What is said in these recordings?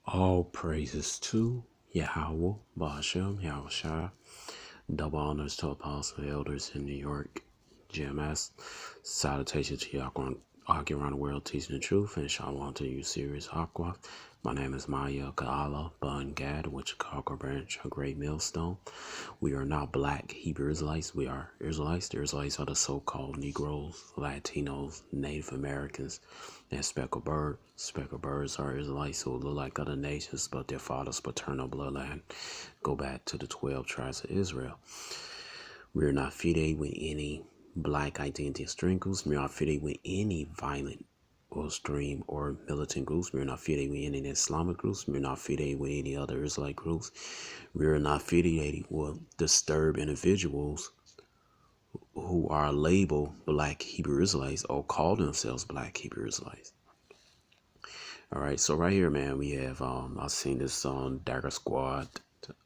All praises to Yahweh, Ba'ashem, Yahushua. Double honors to apostle elders in New York, GMS. Salutations to y'all argue around the world teaching the truth, and shalom to you, serious Aqua. My name is Maya Ka'ala Bun Gad, with Chicago branch, a great millstone. We are not black Hebrew Israelites. We are Israelites. The Israelites are the so-called Negroes, Latinos, Native Americans, and speckled bird. Speckled birds are Israelites who look like other nations, but their father's paternal bloodline go back to the 12 tribes of Israel. We are not fitted with any black identity strings. We are not fitted with any violent or extreme or militant groups. We're not affiliated with any Islamic groups. We're not affiliated with any other Israelite groups. We're not affiliated with disturbed individuals who are labeled black Hebrew Israelites or call themselves black Hebrew Israelites. All right, so right here, man, we have I've seen this on Dagger Squad.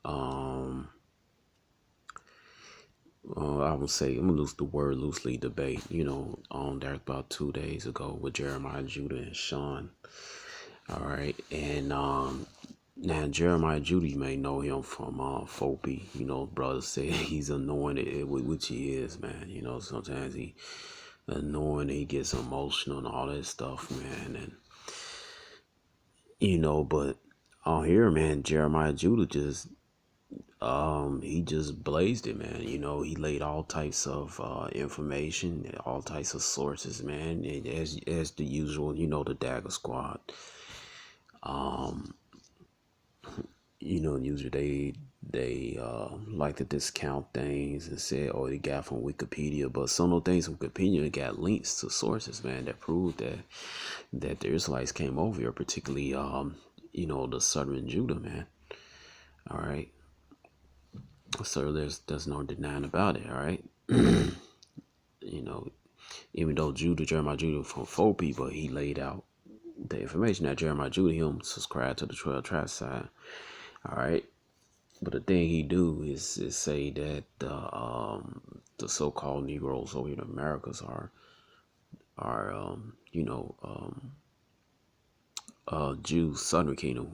I would say I'm gonna use the word loosely debate. On there about 2 days ago with Jeremiah Judah and Sean. All right, and now Jeremiah Judah, you may know him from Fopi. Brother said he's anointed, which he is, man. Sometimes he anointed, he gets emotional and all that stuff, man. And but on here, man, Jeremiah Judah just he just blazed it, man. He laid all types of information, all types of sources, man. And as the usual, the Dagger Squad. Usually they like to discount things and say, oh, they got from Wikipedia, but some of the things from Wikipedia got links to sources, man, that prove that the Israelites came over here, particularly the southern Judah, man. All right. So there's no denying about it, all right? Even though Jeremiah Judah from 4 people, he laid out the information that Jeremiah Judah, him subscribed to the 12 tribe side, all right? But the thing he do is say that the so-called Negroes over in the Americas are Jews, Southern Kingdom,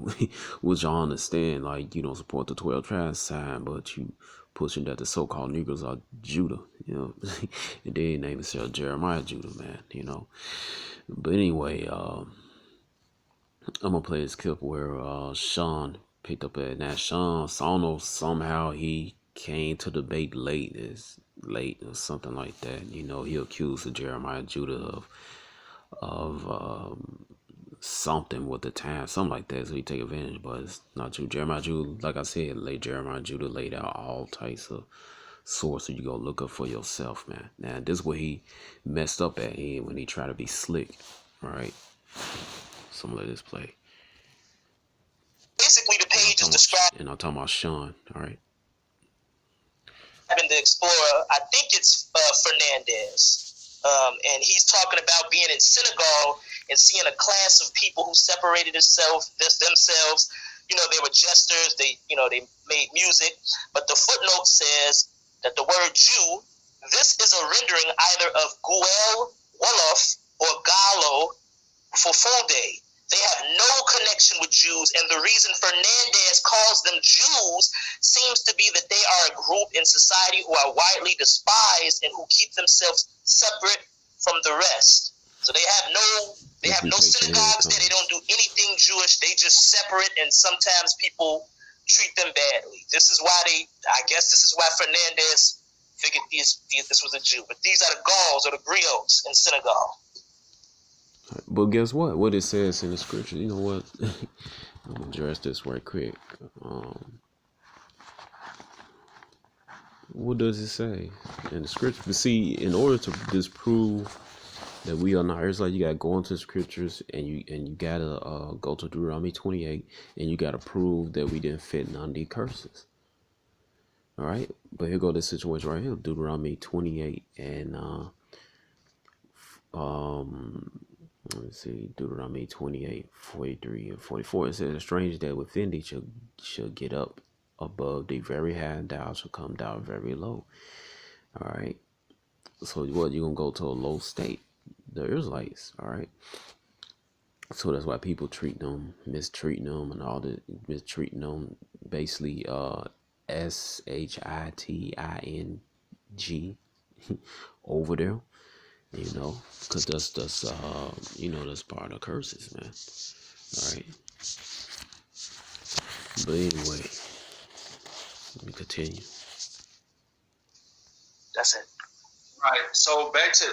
which I understand, like, you don't support the 12 tribes side, but you pushing that the so-called Negroes are Judah, and they name themselves Jeremiah Judah, man, But anyway, I'm gonna play this clip where Sean picked up at that Sean, so I don't know, somehow he came to the debate late or something like that. He accused of Jeremiah Judah of something with the time, something like that, so he take advantage, but it's not true. Jeremiah Judah, like I said, Jeremiah Judah laid out all types of sources you go look up for yourself, man. Now, this is where he messed up at when he tried to be slick, all right? So I'm gonna let this play. Basically, the page is described, and I'm talking about Sean, all right? The Explorer, I think it's Fernandez. And he's talking about being in Senegal and seeing a class of people who separated themselves. They were jesters. They made music. But the footnote says that the word Jew, this is a rendering either of Guel, Wolof, or Galo for Fude. They have no connection with Jews, and the reason Fernandez calls them Jews seems to be that they are a group in society who are widely despised and who keep themselves separate from the rest. So they have no synagogues there. They don't do anything Jewish. They just separate, and sometimes people treat them badly. This is why this is why Fernandez figured this was a Jew. But these are the Gauls or the griots in Senegal. But guess what? What it says in the scripture, you know what? I'm gonna address this right quick. What does it say in the scripture? But see, in order to disprove that we are not Israelites, you gotta go into the scriptures and you gotta go to Deuteronomy 28 and you gotta prove that we didn't fit none of these curses. All right, but here go this situation right here, Deuteronomy 28 and let's see, Deuteronomy 28, 43 and 44. It says, a stranger that within thee shall get up above thee very high, and thou shall come down very low. All right. So what, you're going to go to a low state, the Israelites. All right. So that's why people mistreating them, and all the mistreating them. Basically, SHITING over there. Because that's part of curses, man. All right. But anyway, let me continue. That's it. Right. So back to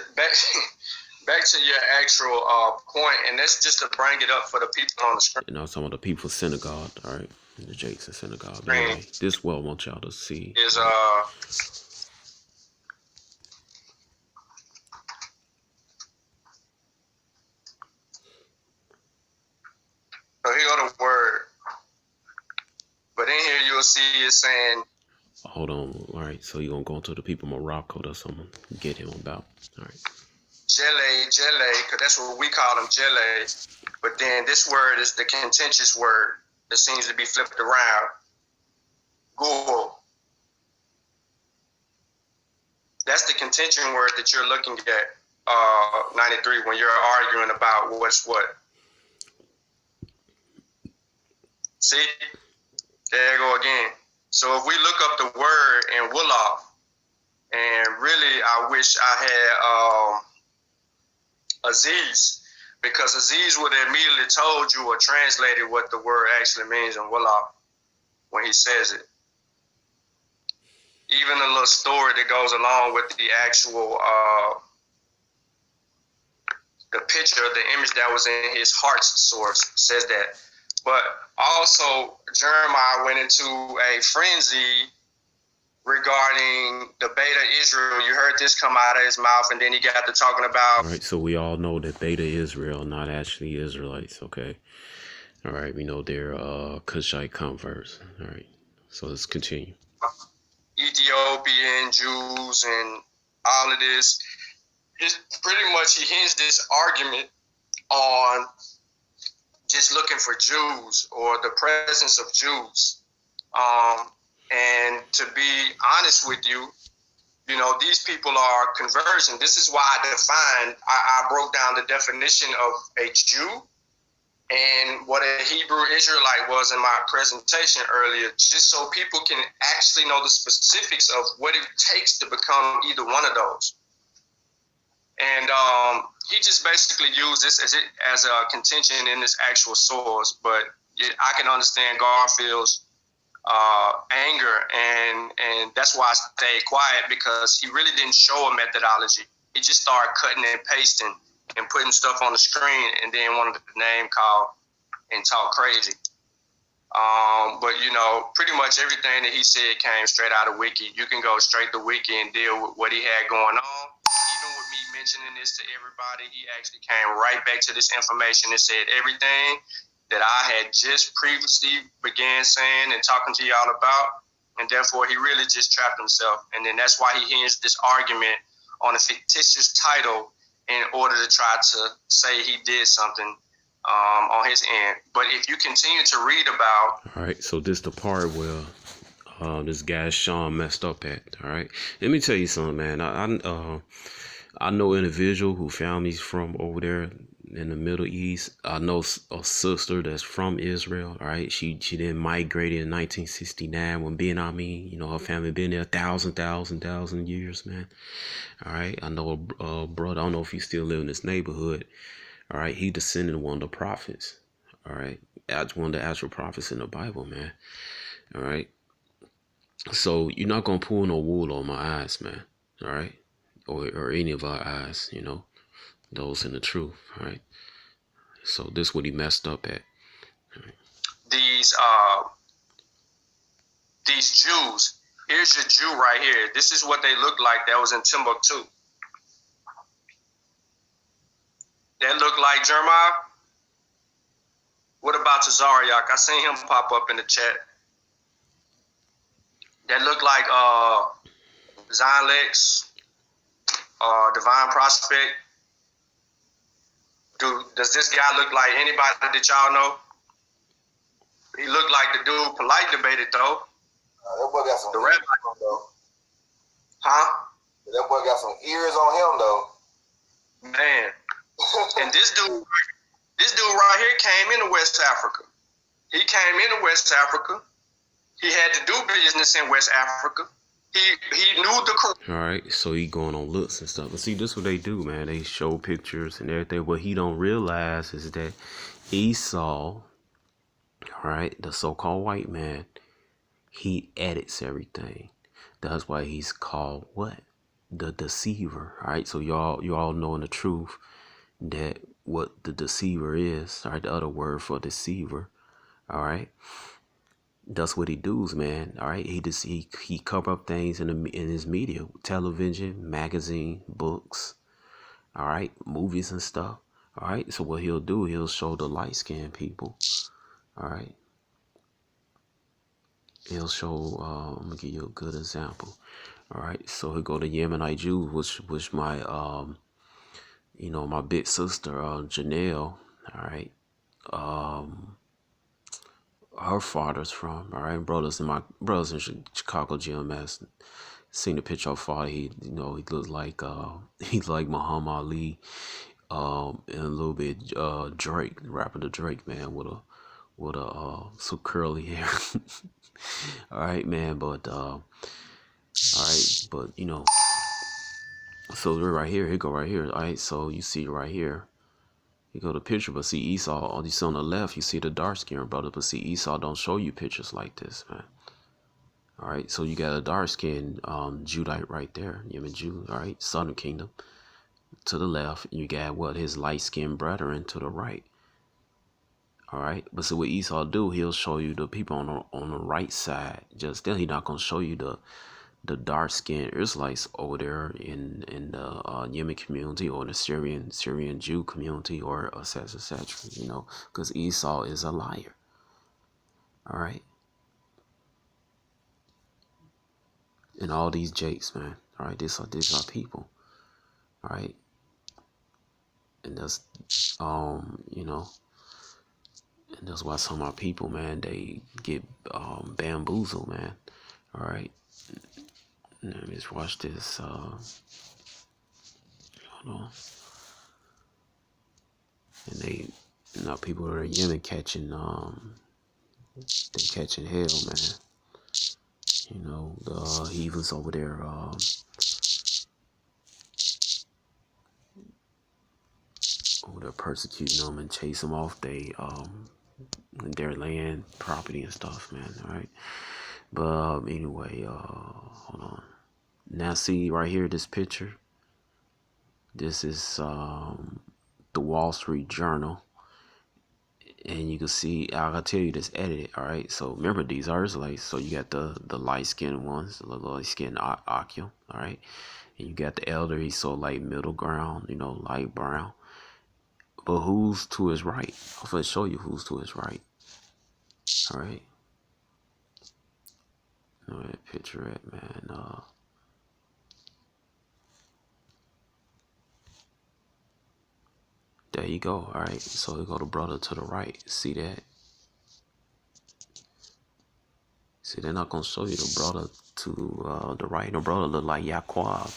your actual point, and that's just to bring it up for the people on the screen. Some of the people synagogue, all right, in the Jackson synagogue. But anyway, this is what I want y'all to see. Is So here go the word. But in here you'll see it saying. Hold on. All right. So you're going to go into the people of Morocco. That's what I'm going to get him about. All right. Jelle, because that's what we call them, Jelle. But then this word is the contentious word that seems to be flipped around. Google. That's the contention word that you're looking at, 93, when you're arguing about what's what. See? There you go again. So if we look up the word in Wolof, and really I wish I had Aziz, because Aziz would have immediately told you or translated what the word actually means in Wolof when he says it. Even a little story that goes along with the actual, the picture, the image that was in his heart's source says that. But also, Jeremiah went into a frenzy regarding the Beta Israel. You heard this come out of his mouth, and then he got to talking about. All right, so we all know that Beta Israel, not actually Israelites, okay? All right, we know they're Cushite converts. All right, so let's continue. Ethiopian Jews and all of this. Pretty much he hinged this argument on just looking for Jews or the presence of Jews. And to be honest with you, these people are conversion. This is why I broke down the definition of a Jew and what a Hebrew Israelite was in my presentation earlier, just so people can actually know the specifics of what it takes to become either one of those. And he just basically used this as a contention in this actual source. But I can understand Garfield's anger, and that's why I stayed quiet, because he really didn't show a methodology. He just started cutting and pasting and putting stuff on the screen, and then wanted the name call and talk crazy. But pretty much everything that he said came straight out of Wiki. You can go straight to Wiki and deal with what he had going on. Even with me mentioning this to everybody, he actually came right back to this information and said everything that I had just previously began saying and talking to y'all about, and therefore he really just trapped himself. And then that's why he hinged this argument on a fictitious title in order to try to say he did something on his end. But if you continue to read about... All right, so this the part where this guy Sean messed up at. All right, let me tell you something, man. I know an individual who found me from over there in the Middle East. I know a sister that's from Israel. All right, she then migrated in 1969 when Ben Ami, her family been there 1,000 years, man. All right, I know a brother. I don't know if he still live in this neighborhood. All right, he descended one of the prophets. All right, that's one of the actual prophets in the Bible, man. All right, so you're not gonna pull no wool on my eyes, man. All right, or any of our eyes, those in the truth. All right. So this is what he messed up at. Right. These Jews. Here's your Jew right here. This is what they look like that was in Timbuktu. That look like Jeremiah? What about Tazariak? I seen him pop up in the chat. That look like Zion Lex, Divine Prospect. Does this guy look like anybody that y'all know? He looked like the dude Polite debated, though. That boy got some the ears on him, though. Huh? That boy got some ears on him, though. Man. And this dude This dude right here came into West Africa. He came into West Africa. He had to do business in West Africa. He knew the. All right, so he going on looks and stuff. But see, this is what they do, man. They show pictures and everything. What he don't realize is that Esau, all right, the so-called white man, he edits everything. That's why he's called what? The deceiver. All right, so y'all knowing the truth that what the deceiver is. All right, the other word for deceiver. All right. That's what he does, man. All right, he cover up things in his media, television, magazine, books, all right, movies and stuff. All right, so what he'll do, he'll show the light skinned people. All right, he'll show. I'm gonna give you a good example. All right, so he'll go to Yemenite Jews, which my my big sister Janelle. All right, her father's from. All right, my brothers in Chicago GMS. Seen the picture of father. He looks like Muhammad Ali, and a little bit Drake, rapper the Drake, man, with a some curly hair. All right, man, but all right, but so we're right here. He go right here. All right, so you see right here. You go to picture, but see Esau. You see on the left, you see the dark skinned brother, but see Esau don't show you pictures like this, man. All right, so you got a dark-skinned Judite right there, Yemen Jew, all right, Southern Kingdom. To the left, you got his light-skinned brethren to the right. All right, but so what Esau do, he'll show you the people on the right side. Just then, he's not gonna show you the dark-skinned Israelites over there in the Yemen community or the Syrian Jew community or etc. Because Esau is a liar. All right. And all these jakes, man. All right, these are people. All right, and that's and that's why some of our people, man, they get bamboozled, man. All right, let me just watch this. Hold on. And they, people that are in Yemen catching they catching hell, man. The heathens over there. They're persecuting them and chase them off their land, property and stuff, man. All right, but anyway, hold on. Now see right here, this picture. This is the Wall Street Journal, and you can see. I gotta tell you, this edited. All right, so remember these are Israelites. So you got the light skinned ones, the light skinned Akim. All right, and you got the elder. He's so like middle ground, light brown. But who's to his right? I'm gonna show you who's to his right. All right. Where that picture at, man? There you go. All right. So we go to brother to the right. See that? See, they're not gonna show you the brother to the right. The brother look like Yaqub.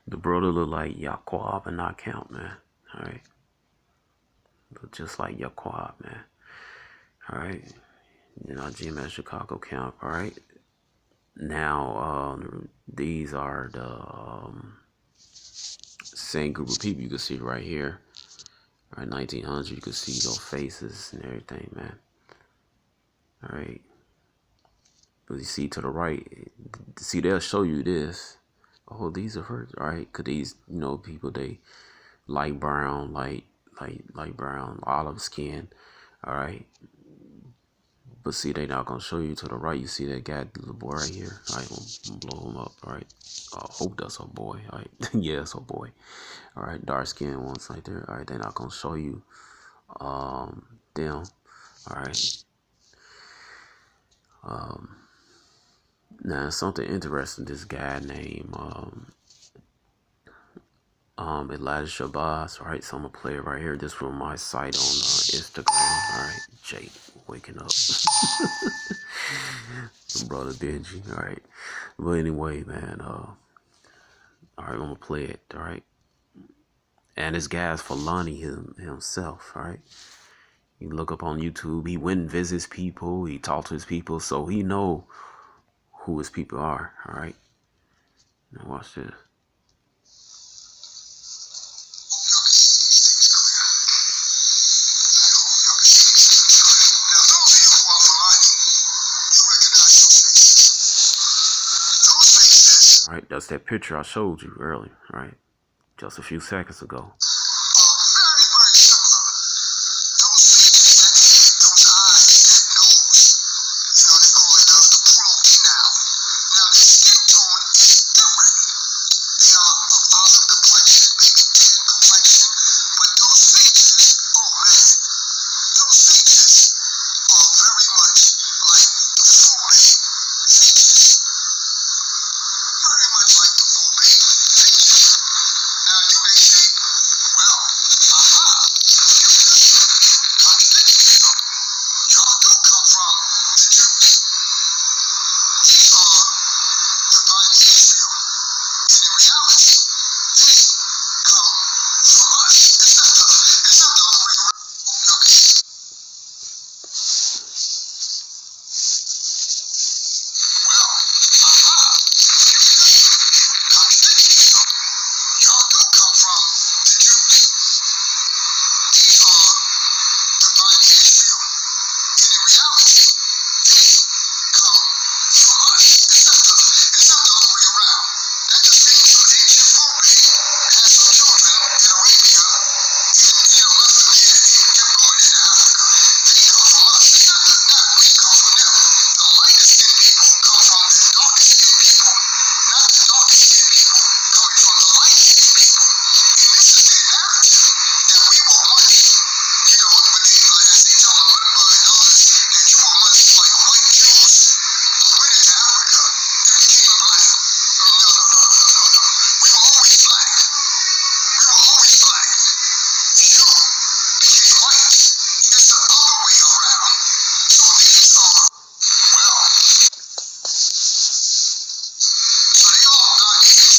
The brother look like Yaqub and not count, man. All right. Look just like Yaqub, man. All right. GMS Chicago camp. All right. Now, these are the same group of people you can see right here. All right, 1900. You can see those faces and everything, man. All right. But you see to the right, see, they'll show you this. Oh, these are hers. All right, because these, people, they light brown, light brown, olive skin. All right. But see, they not gonna show you to the right. You see that guy, the little boy right here. All right, I'm gonna blow him up. All right. I hope that's a boy. All right. Yeah, it's a boy. All right, dark skinned ones right there. All right, they're not gonna show you them. All right. Now something interesting. This guy named Elijah Shabazz. All right, so I'm gonna play it right here. This from my site on Instagram. All right, Jake waking up. Brother Benji. All right, but anyway, man. All right, I'm gonna play it. All right, And this guy's Fulani himself, right? You look up on YouTube, he went and visits people, he talked to his people, so he know who his people are, all right? Now watch this. All right, that's that picture I showed you earlier, right? Just a few seconds ago.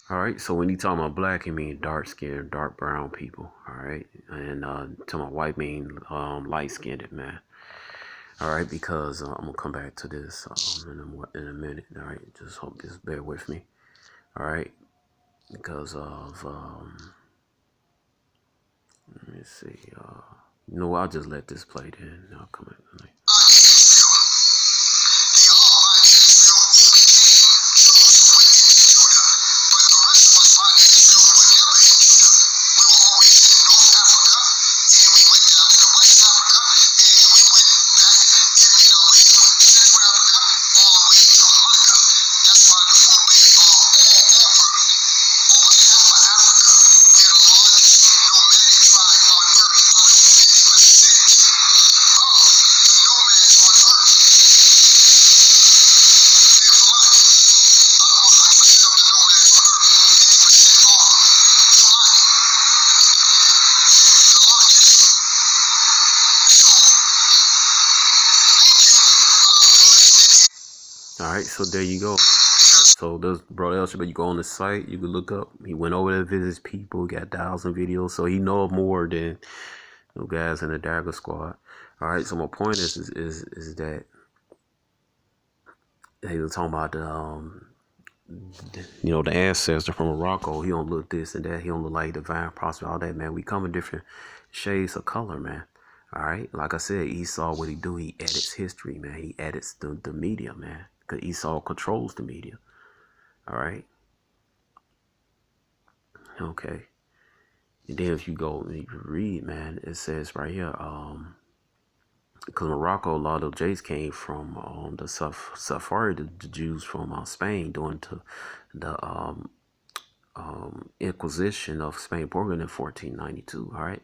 All right, so when you talking about black, he mean dark skinned, dark brown people. All right, and talking about white mean light skinned, man. All right, because I'm gonna come back to this in a minute. All right, just bear with me. All right, because of let me see. You know what? I'll just let this play then. I'll come back tonight. All right, so there you go. So this brother Elsheba, you go on the site, you can look up. He went over there to visit his people, got 1,000 videos, so he know more than the guys in the Dagger Squad. All right, so my point is that he was talking about the ancestor from Morocco. He don't look this and that. He don't look like Divine Prosper, all that, man. We come in different shades of color, man. All right, like I said, Esau, what he do? He edits history, man. He edits the media, man. Because Esau controls the media. All right. Okay. And then if you go and you read, man, it says right here, because Morocco, a lot of Jays came from the Safari, the Jews from Spain, during the Inquisition of Spain, Portugal in 1492. All right.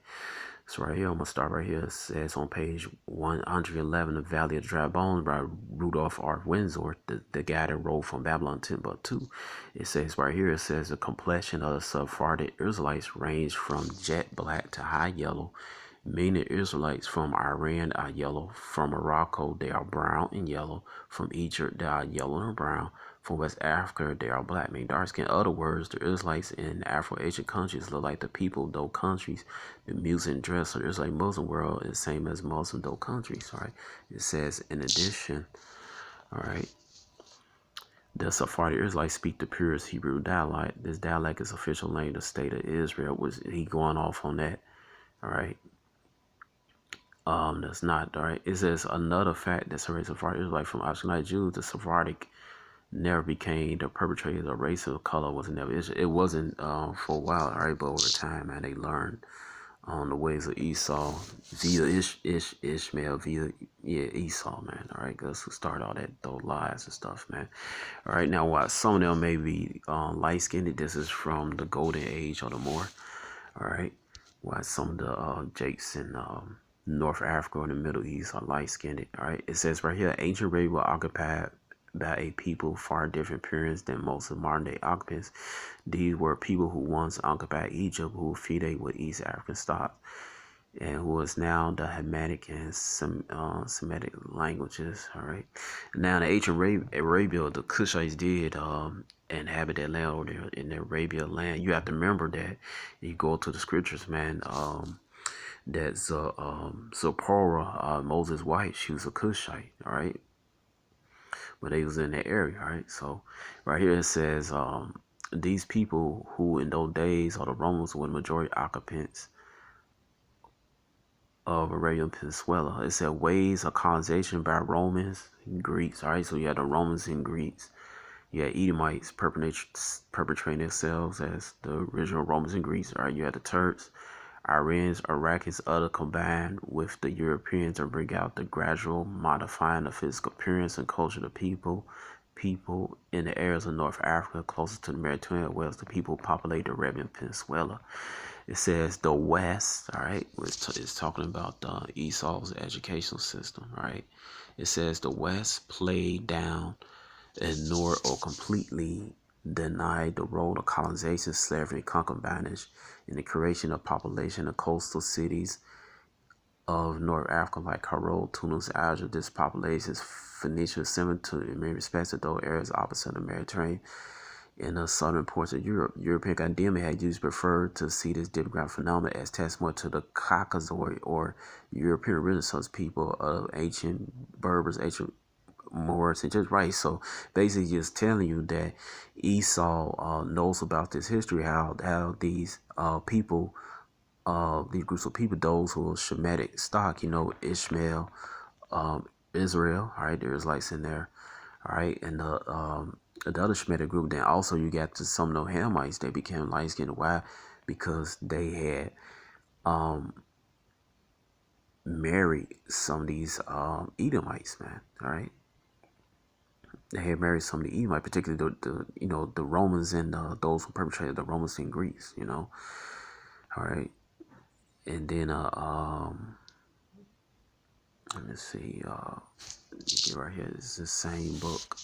So right here, I'm going to start right here. It says on page 111, The Valley of Dry Bones by Rudolf R. Windsor, the guy that wrote from Babylon Timbuktu. It says right here, it says the complexion of the Sephardic Israelites ranged from jet black to high yellow. Many Israelites from Iran are yellow. From Morocco, they are brown and yellow. From Egypt, they are yellow and brown. From West Africa, they are black, meaning dark skin. Other words, the Israelites in Afro-Asian countries look like the people, though countries. The music and dress of the Israelite Muslim world is the same as Muslim, though countries, right? It says, in addition, all right, the Sephardic Israelites speak the purest Hebrew dialect. This dialect is official language of the state of Israel. Was he going off on that? All right. That's not all right. It says another fact that separates Sephardic Israelites from Ashkenazi Jews. The Sephardic never became the perpetrators of race or color. Was never. It wasn't for a while, all right. But over time, man, they learned the ways of Esau via Ishmael via Esau, man. All right, that's who started all that those lies and stuff, man. All right, now while some of them may be light skinned, this is from the golden age or the more. All right, while some of the Jakes in North Africa or the Middle East are light skinned. All right, it says right here, ancient Arabia was occupied by a people far different appearance than most of modern day occupants. These were people who once occupied Egypt, who fided with East African stock, and who is now the Hamitic and Semitic languages. All right. Now, in the ancient Arabia, the Cushites did inhabit that land over there in the Arabia land. You have to remember that you go to the scriptures, man. That Zipporah, Moses' wife, she was a Cushite. All right. But they was in that area, all right? So right here it says these people who in those days or the Romans were the majority occupants of Arabian Peninsula. It said ways of colonization by Romans and Greeks, all right? So you had the Romans and Greeks. You had Edomites perpetrating themselves as the original Romans and Greeks, all right? You had the Turks, Iranians, Iraqis, other combined with the Europeans to bring out the gradual modifying of physical appearance and culture of the people in the areas of North Africa closest to the Mediterranean, whereas the people populate the Arabian Peninsula. It says the West, all right, it's talking about Esau's educational system, all right. It says the West played down, ignored, or completely denied the role of colonization, slavery, and concubinage in the creation of population of coastal cities of North Africa like Cairo, Tunis, Algiers. This population is Phoenicia, similar to in many respects to those areas opposite the Mediterranean in the southern ports of Europe. European academia had used preferred to see this demographic phenomenon as testimony to the Caucasoid or European Renaissance people of ancient Berbers, ancient Moors, and just right. So basically just telling you that Esau knows about this history, how these people, these groups of people, those who are Shemitic stock, Ishmael, Israel, all right, there's lights in there, all right, and the other Shemitic group. Then also you got to some of the Hamites. They became light skinned. Why? Because they had married some of these Edomites, man. All right, they had married some of the Edomites, particularly the Romans and those who perpetrated the Romans in Greece. All right, and then let me see, right here. It's the same book.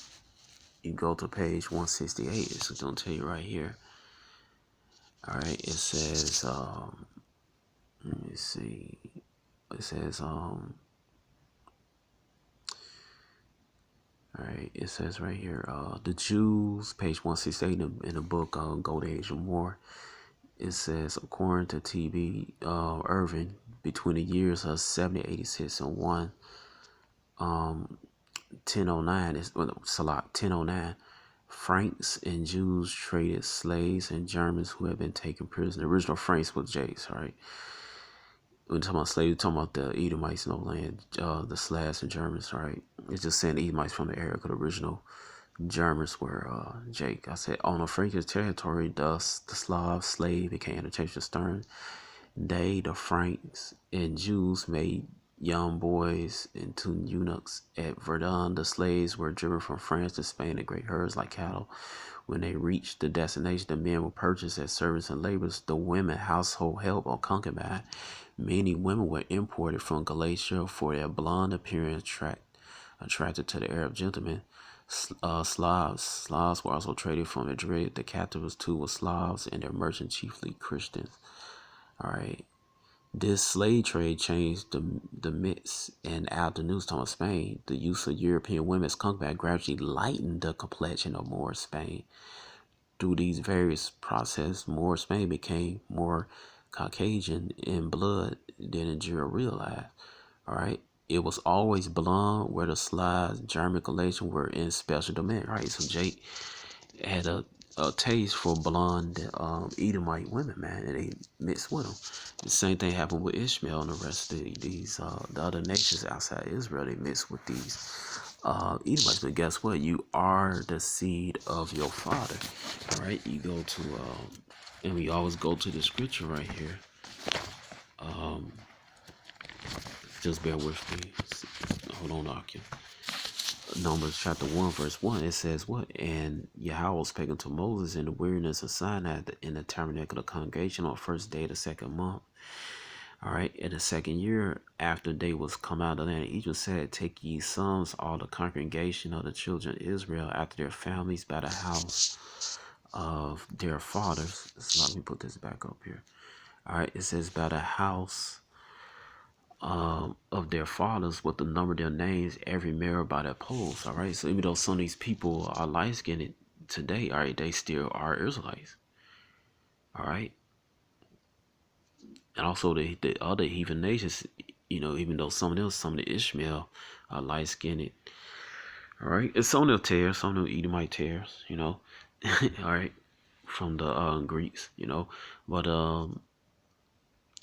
You go to page 168. It's gonna tell you right here. All right, it says let me see. It says all right, it says right here, the Jews, page 168 in the book Golden Age and More. It says, according to T.B. Irving, between the years of 1786 and 1009, Salat 1009, Franks and Jews traded slaves and Germans who had been taken prisoner. The original Franks was Jakes, right? When talking about slaves, we're talking about the Edomites in the land, the Slavs and Germans, right? It's just saying the Edomites from the area, because the original Germans were Jake. I said, on the Frankish territory, thus the Slav slave became interchangeable term. They, the Franks and Jews, made young boys into eunuchs. At Verdun, the slaves were driven from France to Spain in great herds like cattle. When they reached the destination, the men were purchased as servants and laborers, the women household help or concubine. Many women were imported from Galatia for their blonde appearance, attracted to the Arab gentlemen. Slavs were also traded from Madrid. The captives too were Slavs, and their merchants chiefly Christians. All right. This slave trade changed the mix, and after news talking about Spain, the use of European women as concubines gradually lightened the complexion of Moor Spain. Through these various processes, Moor Spain became more Caucasian in blood than Nigeria realized. All right, it was always blonde, where the Slavs, German collection were in special demand. Right, so Jake had a taste for blonde Edomite women, man, and they mixed with them. The same thing happened with Ishmael and the rest of these the other nations outside Israel. They mixed with these Edomites. But guess what? You are the seed of your father. All right, you go to and we always go to the scripture right here. Just bear with me. Hold on, Akia. Numbers chapter 1 verse 1, it says what? And Yahweh spake unto Moses in the wilderness of Sinai in the tabernacle of the congregation on the first day of the second month. All right, in the second year after they was come out of the land of Egypt, said, take ye sons, all the congregation of the children of Israel, after their families, by the house of their fathers. So let me put this back up here. All right, it says by the house of their fathers, with the number of their names, every male by their poles. All right, so even though some of these people are light skinned today, all right, they still are Israelites. All right, and also the other heathen nations, you know, even though some of the Ishmael are light skinned. All right, and some of them tares, some of them Edomite tares, you know. All right, from the Greeks, you know, but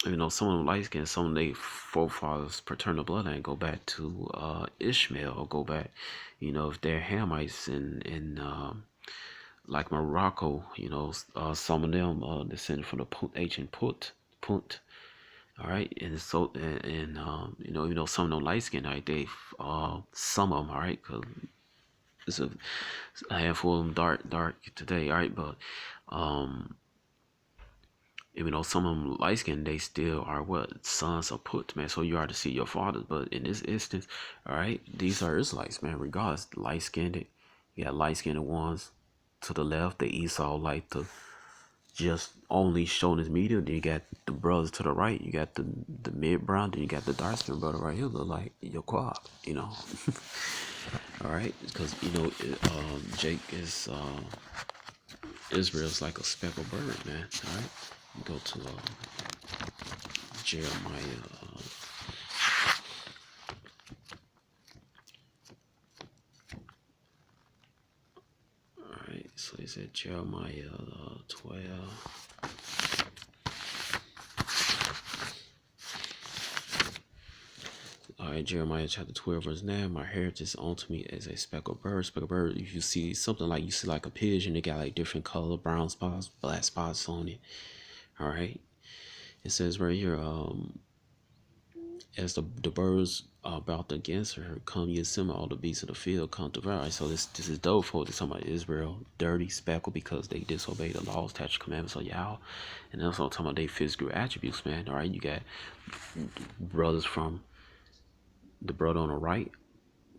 you know, some of them light skinned, some of their forefathers' paternal bloodline go back to Ishmael, or go back, you know, if they're Hamites in like Morocco, you know, some of them descended from the ancient Punt. All right, and so and you know, even though some of them light skinned, right, they some of them, all right, because it's a handful of them dark today, all right, but even though some of them light skinned, they still are what? Sons of Put, man. So you are to see your fathers. But in this instance, all right, these are Israelites, man. Regardless, light skinned, you got light skinned ones to the left. The Esau like to just only show his media. Then you got the brothers to the right. You got the mid brown. Then you got the dark skinned brother right here, look like your quad, you know. All right, because you know Jake is Israel's like a speckled bird, man. All right. Go to Jeremiah. Alright, so he said Jeremiah 12. Alright, Jeremiah chapter 12, verse 9. My heritage is unto me as a speckled bird. Speckled bird, if you see something like, you see like a pigeon, it got like different color, brown spots, black spots on it. Alright. It says right here, as the birds are about to against her, come ye assemble, all the beasts of the field come to devour. So this is dope for this talking about Israel, dirty, speckled, because they disobey the laws, statutes, commandments of Yahweh. And also talking about their physical attributes, man. All right, you got brothers from the brother on the right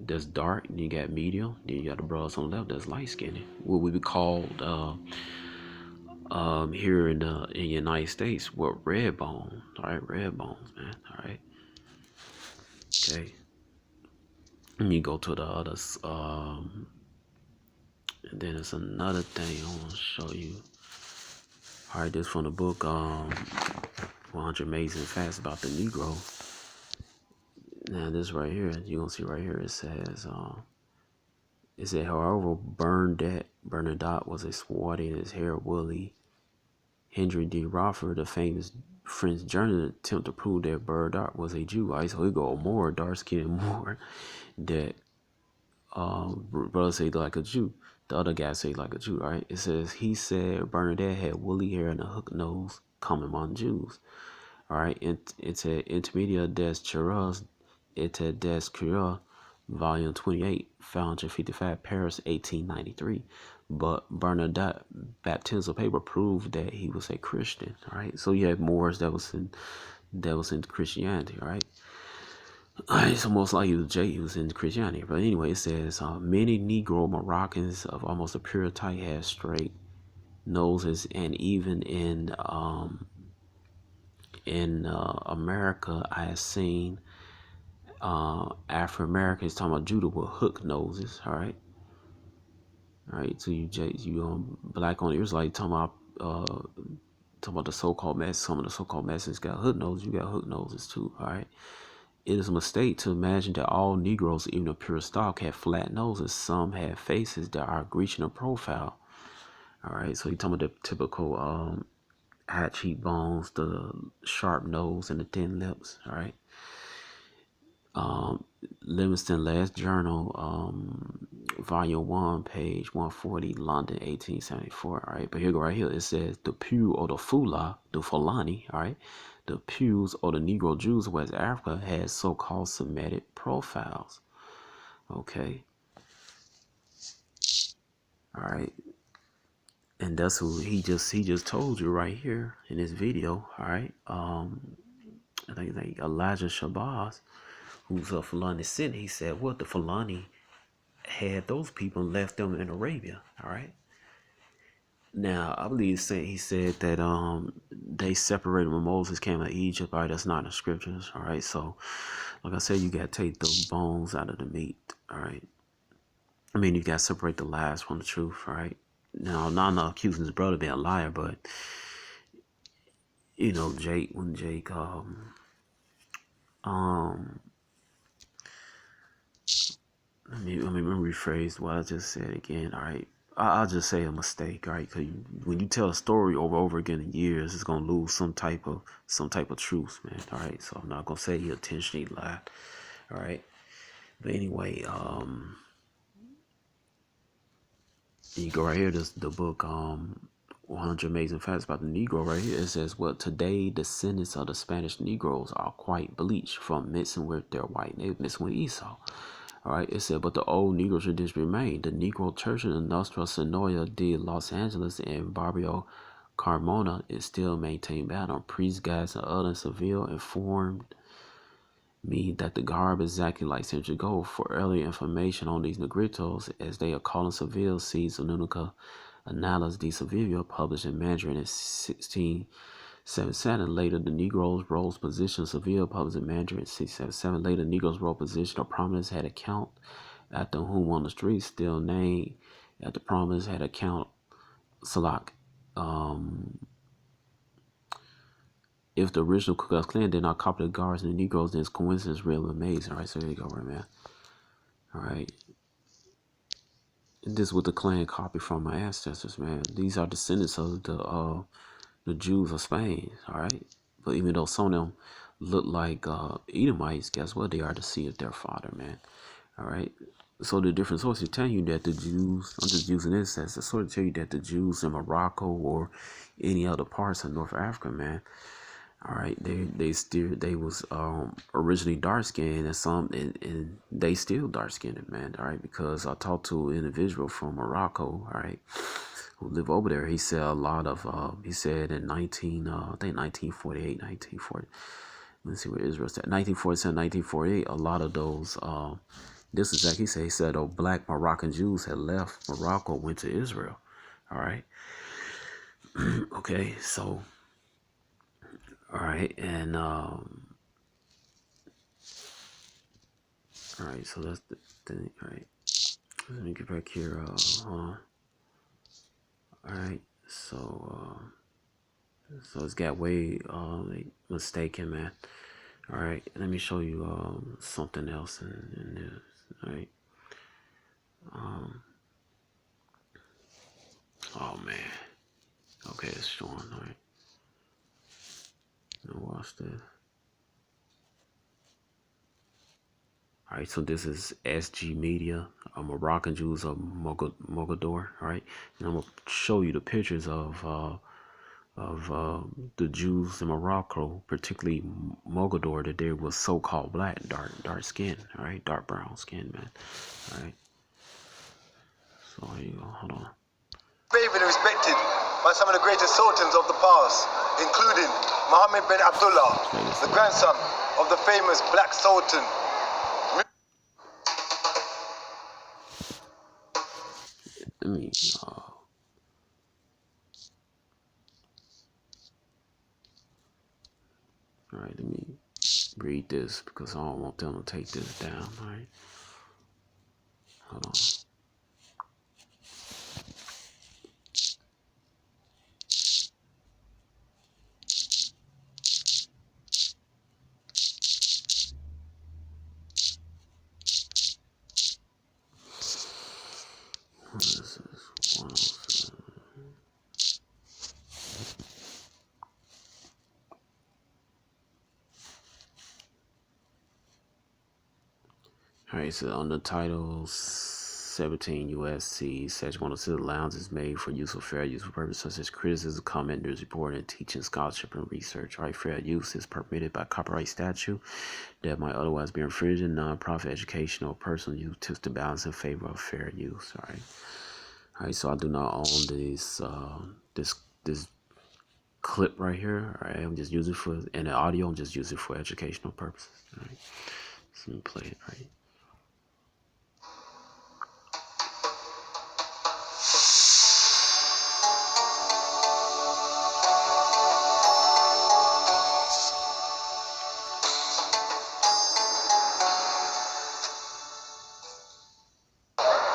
that's dark, and you got medium, then you got the brothers on the left that's light skinned. What we be called here in the United States, what, red bone. All right, red bones, man. All right. Okay. Let me go to the others. And then there's another thing I want to show you. All right, this from the book 100 Amazing Facts About the Negro. Now this right here, you're gonna see right here, it says however, Bernadette was a swarthy and his hair woolly. Henry D. Rothford, the famous French journalist, attempted to prove that Bernadette was a Jew. Right, so he go more dark skinned, more that brother say like a Jew. The other guy say like a Jew, right? It says, he said Bernadette had woolly hair and a hook nose, common among Jews. All right, it's a Intermedia des Cheras, it's a des Curieux, volume 28, 555, Paris, 1893. But Bernadette baptismal paper proved that he was a Christian. All right, so you had Moors that was in Christianity. All right. So most likely he was in Christianity. But anyway, it says many Negro Moroccans of almost a pure type had straight noses, and even in in America, I have seen Afro Americans talking about Judah with hook noses. All right. So you black on Israelite talking about the so-called mess. Some of the so-called messages got hook noses. You got hook noses too. All right. It is a mistake to imagine that all Negroes, even of pure stock, have flat noses. Some have faces that are Grecian in profile. All right. So you talking about the typical high cheekbones, the sharp nose, and the thin lips. All right. Livingston Last Journal, Volume 1, page 140, London, 1874. All right, but here go right here. It says the Pew or the Fulani, all right, the Pews or the Negro Jews of West Africa had so-called Semitic profiles. Okay, all right, and that's who he just told you right here in this video. All right, I think like Elijah Shabazz, who's a Fulani descendant, he said, what the Fulani had those people and left them in Arabia. All right. Now I believe he said that they separated when Moses came out of Egypt. All right, that's not in the scriptures. All right, so like I said, you gotta take the bones out of the meat. All right. I mean, you gotta separate the lies from the truth. All right. Now, I'm not accusing his brother of being a liar, but you know, when Jake let me rephrase what I just said again. All right, I'll just say a mistake. All right, because when you tell a story over and over again in years, it's gonna lose some type of truth, man. All right, so I'm not gonna say he intentionally lied. All right, but anyway, you go right here. This the book 100 Amazing Facts about the Negro right here. It says, well, today descendants of the Spanish Negroes are quite bleached from mixing with their white neighbors, mixing with Esau. All right, it said, but the old Negro tradition remained. The Negro church in Nostra Senora de Los Angeles and Barrio Carmona is still maintained by them. Priests, guides, and others in Seville informed me that the garb is exactly like century gold. For earlier information on these Negritos, as they are called in Seville, see Zununica Annales de Sevilla, published in Mandarin in 1677. Later, the Negroes' roles position Seville, published in Mandarin in 1677. Later, the Negroes' role position of prominence had a count after whom on the streets, still named at the prominence had a count Salak. If the original Ku Klux Klan did not copy the guards and the Negroes, then it's coincidence real amazing. All right, so there you go, right, man. All right. And this is what the Klan copied from my ancestors, man. These are descendants of the Jews of Spain, all right? But even though some of them look like Edomites, guess what? They are the seed of their father, man. All right? So the different sources tell you that the Jews, I'm just using this as a sort of tell you that the Jews in Morocco or any other parts of North Africa, man, all right, they was originally dark skinned and they still dark skinned, man. All right, because I talked to an individual from Morocco, all right, who live over there. He said a lot of he said in 1948, 1940. Let's see where Israel's at. 1947, 1948. A lot of those this is like he said oh, black Moroccan Jews had left Morocco, went to Israel. All right. Okay, so all right, and all right, so that's the thing. All right, let me get back here. All right, so it's got way mistaken, man. All right, let me show you something else in this. All right. Oh man. Okay, it's showing. All right. Now watch this. All right, so this is SG Media, Moroccan Jews of Mogador. All right, and I'm gonna show you the pictures of the Jews in Morocco, particularly Mogador, that they was so-called black, dark skin. All right, dark brown skin, man. All right. So here you go. Hold on. Favored and respected by some of the greatest sultans of the past, including Mohammed bin Abdullah, the grandson of the famous Black Sultan. Let me All right, let me read this because I don't want them to take this down. All right, hold on. This is 107. All right, so on the title 17 USC, Section 106, allowance is made for use of fair use for purposes such as criticism, comment, news reporting, teaching, scholarship, and research. All right, fair use is permitted by copyright statute that might otherwise be infringed in non-profit, educational, or personal use tips to balance in favor of fair use. All right, so I do not own this this clip right here. All right, I'm just using it for, and the audio, I'm just using it for educational purposes. All right, so let me play it. Right.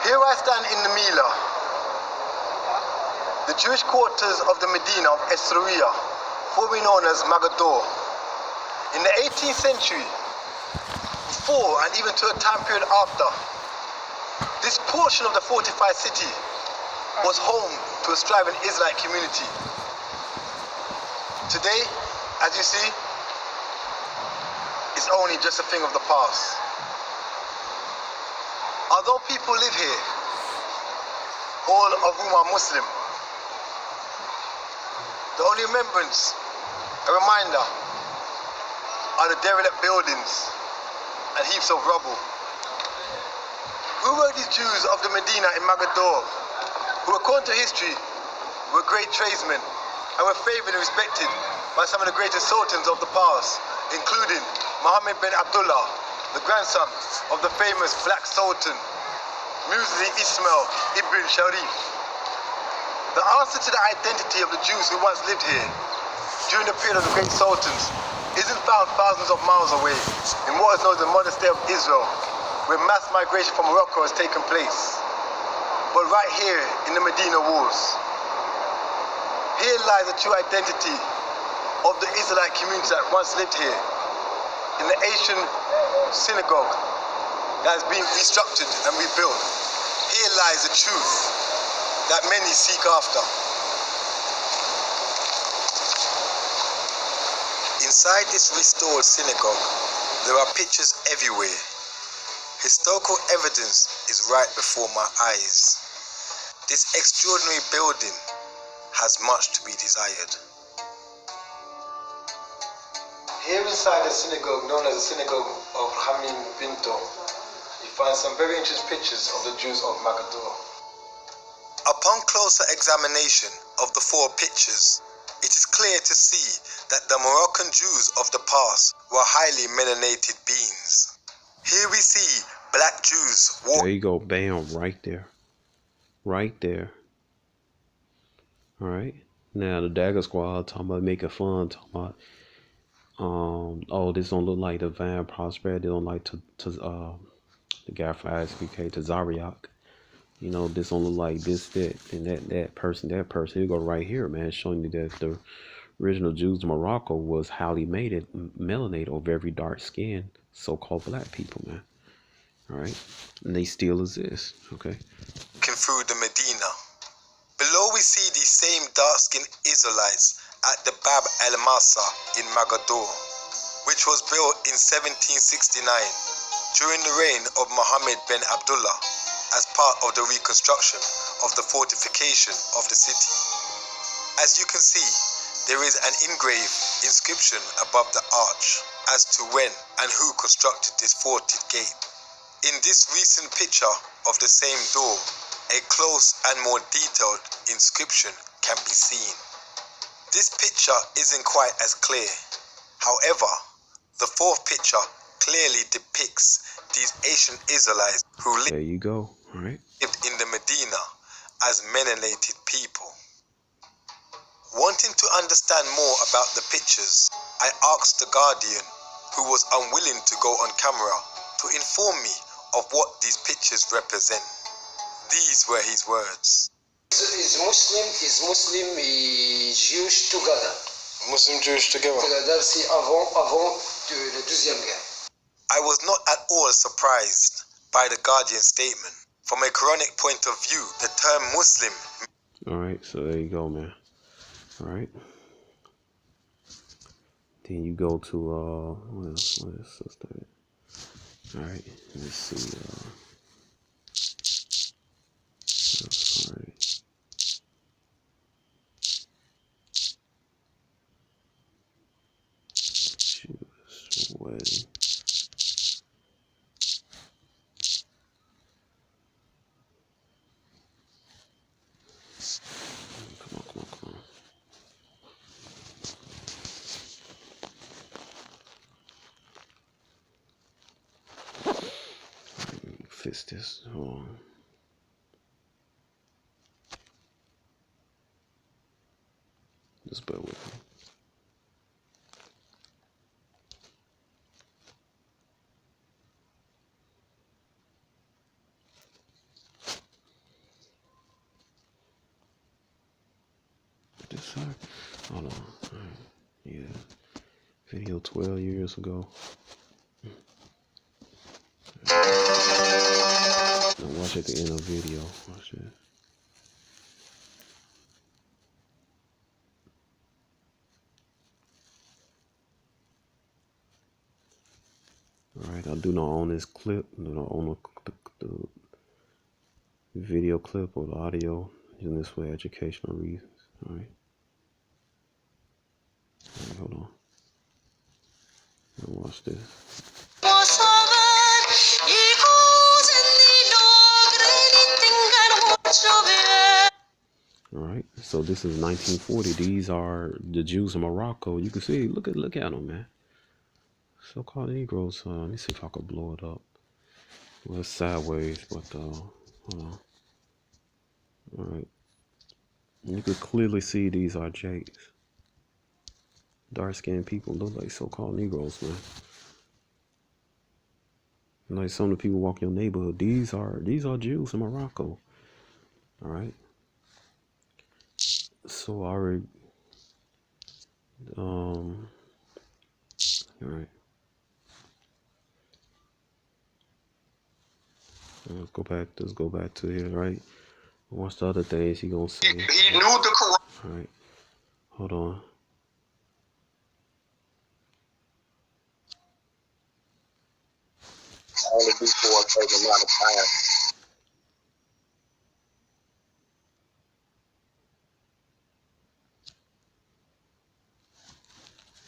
Here I stand in the Mila, the Jewish quarters of the Medina of Esruia, formerly known as Magador. In the 18th century, before and even to a time period after, this portion of the fortified city was home to a thriving Israelite community. Today, as you see, it's only just a thing of the past. Although people live here, all of whom are Muslim, the only remembrance, a reminder, are the derelict buildings and heaps of rubble. Who were these Jews of the Medina in Magador, who according to history were great tradesmen and were favored and respected by some of the greatest sultans of the past, including Mohammed bin Abdullah, the grandson of the famous Black Sultan, Muzi Ismail ibn Sharif. The answer to the identity of the Jews who once lived here during the period of the great sultans isn't found thousands of miles away in what is known as the modern state of Israel, where mass migration from Morocco has taken place, but right here in the Medina walls. Here lies the true identity of the Israelite community that once lived here, in the ancient synagogue that has been restructured and rebuilt. Here lies the truth that many seek after. Inside this restored synagogue, there are pictures everywhere. Historical evidence is right before my eyes. This extraordinary building has much to be desired. Here inside the synagogue, known as the synagogue of Hamim Binto, you find some very interesting pictures of the Jews of Magador. Upon closer examination of the four pictures, it is clear to see that the Moroccan Jews of the past were highly melanated beings. Here we see black Jews walk. There you go, bam, right there. Right there. Alright. Now the Dagger Squad talking about making fun, talking about oh, this don't look like Divine Prosperity, don't like to the guy from ISBK to Zariak. You know, this don't look like this, that, and that person. You go right here, man, showing you that the original Jews of Morocco was highly melanated or very dark skinned so-called black people, man. Alright? And they still exist, okay? Through the Medina. Below we see these same dark-skinned Israelites at the Bab el-Masa in Magador, which was built in 1769 during the reign of Mohammed bin Abdullah as part of the reconstruction of the fortification of the city. As you can see, there is an engraved inscription above the arch as to when and who constructed this forted gate. In this recent picture of the same door, a close and more detailed inscription can be seen. This picture isn't quite as clear. However, the fourth picture clearly depicts these ancient Israelites who lived There you go, alright? in the Medina as melanated people. Wanting to understand more about the pictures, I asked the Guardian, who was unwilling to go on camera, to inform me of what these pictures represent. These were his words. Is Muslim et Jewish together. Muslim Jewish together. C'est avant la Deuxième Guerre. I was not at all surprised by the Guardian statement. From a Quranic point of view, the term Muslim. Alright, so there you go, man. Alright. Then you go to what is that? Alright, let's see. Alright. Jewish wedding. Come on. Fix this. Hold on. Just bear with me. This side. Hold on. Alright. Yeah. Video 12 years ago. Now watch at the end of the video. Watch it. Alright, I do not own this clip. I do not own the video clip or the audio. Using this for educational reasons. Alright. Hold on. Now watch this. Alright, so this is 1940. These are the Jews of Morocco. You can see, look at them, man. So-called Negroes. Let me see if I can blow it up. Well, it's sideways, but hold on. Alright. You can clearly see these are Jakes. Dark-skinned people look like so-called Negroes, man. Like some of the people walk in your neighborhood. These are Jews in Morocco. Alright. So I already alright. Let's go back to here, right? What's the other things he gonna say? He knew the Quran. Alright. Hold on. Only be for a certain amount of time.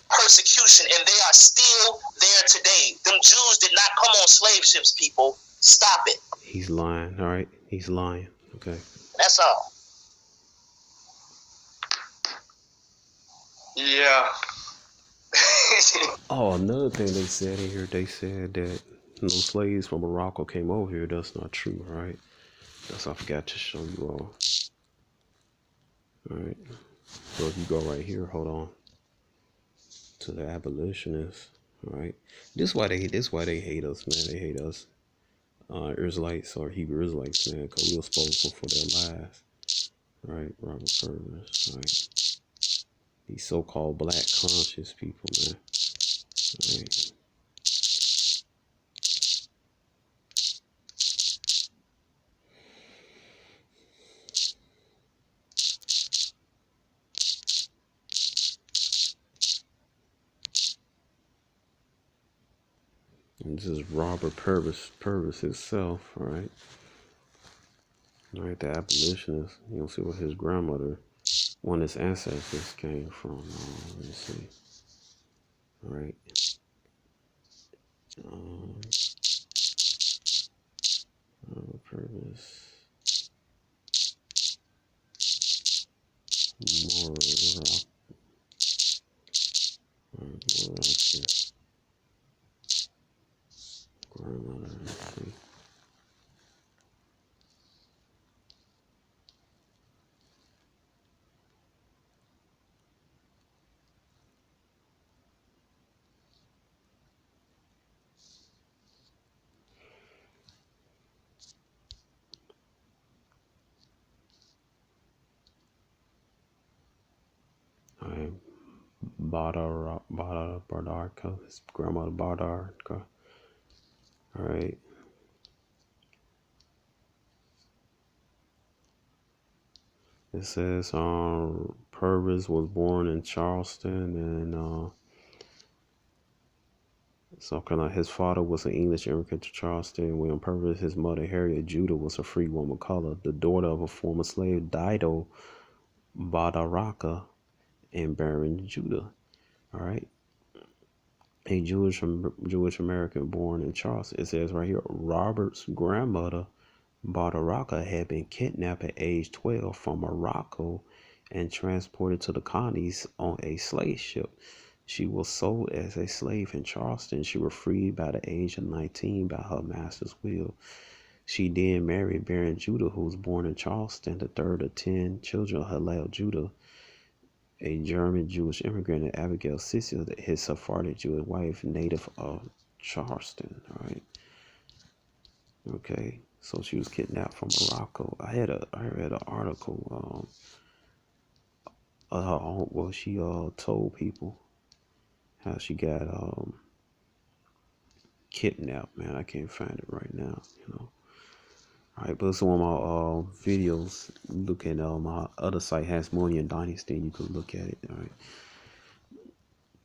Persecution, and they are still there today. Them Jews did not come on slave ships, people. Stop it. He's lying, alright? He's lying. Okay. That's all. Yeah. Oh, another thing they said in here, they said that no slaves from Morocco came over here. That's not true, right? That's I forgot to show you all. Alright. So if you go right here, hold on. To the abolitionists, alright? This is why they hate us, man. They hate us. Israelites or Hebrew Israelites, man, because we were responsible for their lives. Right, Robert Purvis, right? These so-called black conscious people, man. Right. And this is Robert Purvis himself, right? Right, the abolitionist. You don't see what his grandmother, one of his ancestors came from. Let me see. Right. Robert Purvis. Grandmother, let's see. Badarka, his grandmother Badarka. All right. It says Purvis was born in Charleston, and his father was an English immigrant to Charleston. William Purvis, his mother Harriet Judah, was a free woman of color, the daughter of a former slave Dido Badaraka and Baron Judah. All right. A Jewish American born in Charleston. It says right here, Robert's grandmother Badaraka had been kidnapped at age 12 from Morocco and transported to the colonies on a slave ship. She was sold as a slave in Charleston. She was freed by the age of 19 by her master's will. She then married Baron Judah, who was born in Charleston, the third of 10 children of Hillel Judah, a German Jewish immigrant, and Abigail Sissi, his Sephardic Jewish wife, native of Charleston. All right. Okay. So she was kidnapped from Morocco. I read an article. She told people how she got kidnapped. Man, I can't find it right now. All right, but it's one of my videos. Look at my other site, Hasmonean Dynasty. You can look at it. All right.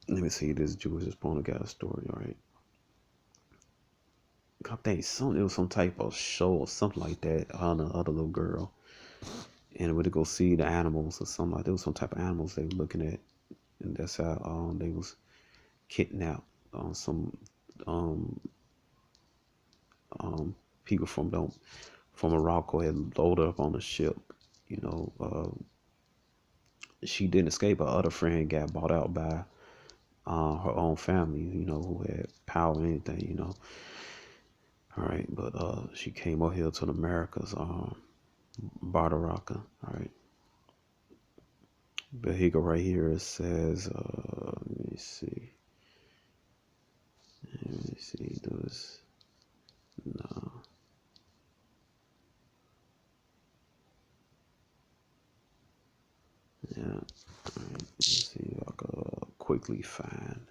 Let me see this Jewish exponent got a story. All right. I think it was some type of show or something like that on the other little girl, and we to go see the animals or something like that. There was some type of animals they were looking at, and that's how they was kidnapped. Some people from Morocco had loaded up on the ship. She didn't escape. Her other friend got bought out by her own family. Who had power and anything. All right, but she came up here to the Americas, Badaraka. All right, but here go right here. It says, let me see. This. No. Yeah. All right. Let's see if I can quickly find.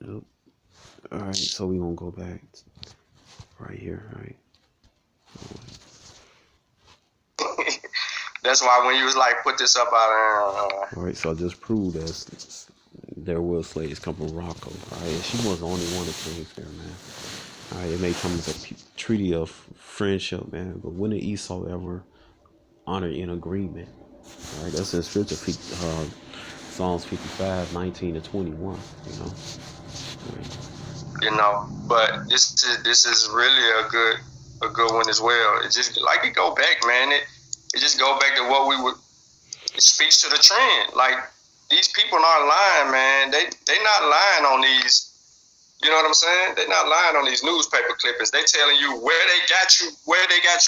Nope. All right, so we gonna go back right here, right? That's why when you was like, put this up out All right, so I just proved that there was slaves come from Morocco. All right, she wasn't the only one that came there, man. All right, it may come as a treaty of friendship, man, but when did Esau ever honor an agreement? All right, that's in scripture, Psalms 55, 19 to 21. But this is really a good one as well. It just like it go back, man. It just go back to what we would. It speaks to the trend. Like these people aren't lying, man. They not lying on these. You know what I'm saying? They're not lying on these newspaper clippings. They telling you where they got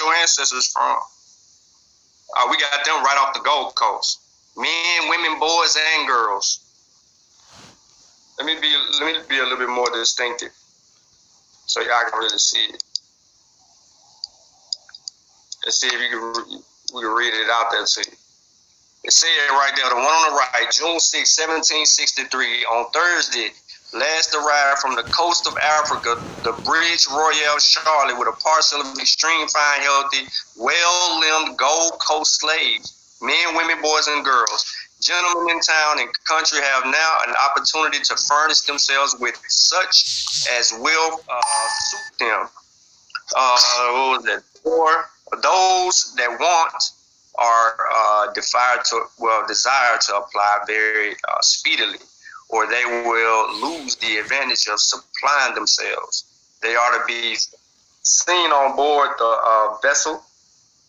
your ancestors from. We got them right off the Gold Coast. Men, women, boys, and girls. Let me be a little bit more distinctive, so y'all can really see it. Let's see if we can read it out there to you. It said right there, the one on the right, June 6, 1763, on Thursday, last arrived from the coast of Africa, the Bridge Royale Charlotte with a parcel of extreme fine, healthy, well-limbed Gold Coast slaves, men, women, boys, and girls. Gentlemen in town and country have now an opportunity to furnish themselves with such as will suit them. What was that? Or those that want are desire to apply very speedily, or they will lose the advantage of supplying themselves. They are to be seen on board the vessel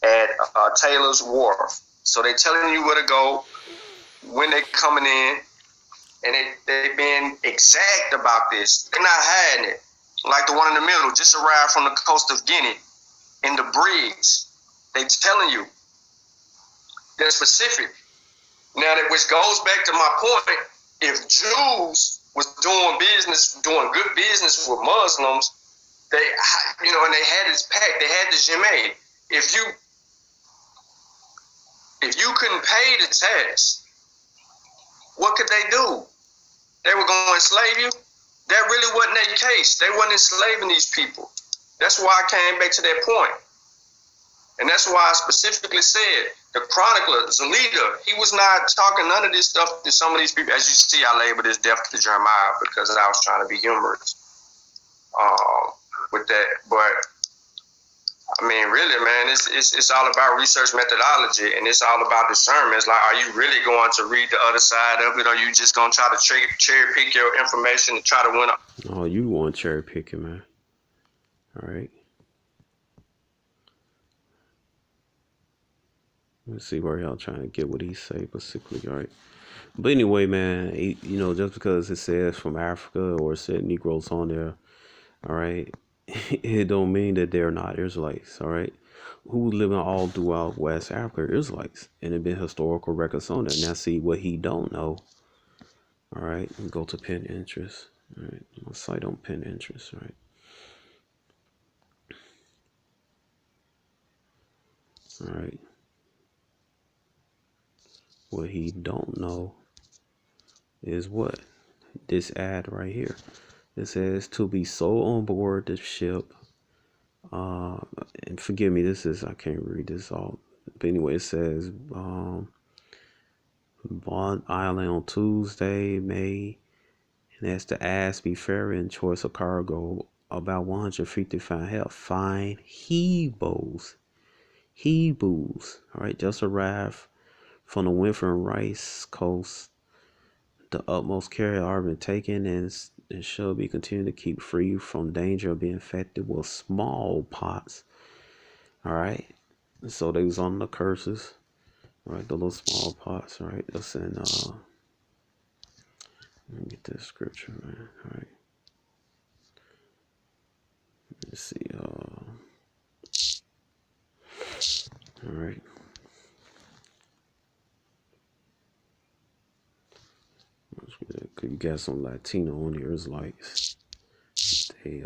at Taylor's Wharf. So they're telling you where to go, when they're coming in, and they've been exact about this. They're not hiding it. Like the one in the middle, just arrived from the coast of Guinea in the Briggs. They telling you. They're specific. Now, which goes back to my point. If Jews was doing good business with Muslims, and they had this pact, they had the Jemaah. If you couldn't pay the tax, what could they do? They were going to enslave you? That really wasn't their case. They wasn't enslaving these people. That's why I came back to that point. And that's why I specifically said the chronicler, Zelida, he was not talking none of this stuff to some of these people. As you see, I labeled this death to Jeremiah because I was trying to be humorous with that. But I mean, really, man, it's all about research methodology, and it's all about discernment. It's like, are you really going to read the other side of it, or are you just going to try to cherry pick your information to try to win? Oh, you want cherry picking, man. All right. Let's see where y'all trying to get what he say basically, all right? But anyway, man, you know, just because it says from Africa or it said Negroes on there, all right, it don't mean that they're not Israelites, all right? Who living all throughout West Africa are Israelites, and there been historical records on that. Now, see what he don't know, all right? And go to pin interest, all right? I'll cite on pin interest, all right? All right. What he don't know is what? This ad right here. It says to be sold on board the ship. And forgive me, I can't read this all. But anyway, it says Bond Island on Tuesday, May. And that's the Asby Ferry and choice of cargo. About 155 fine Hebrews. All right, just arrived from the Winford and Rice coast. The utmost care are been taken and shall be continued to keep free from danger of being infected with smallpox. All right. So they was on the curses. All right, the little smallpox. All right, that's in let me get this scripture, man. All right. Let's see. All right. You got some Latino on here. It's like they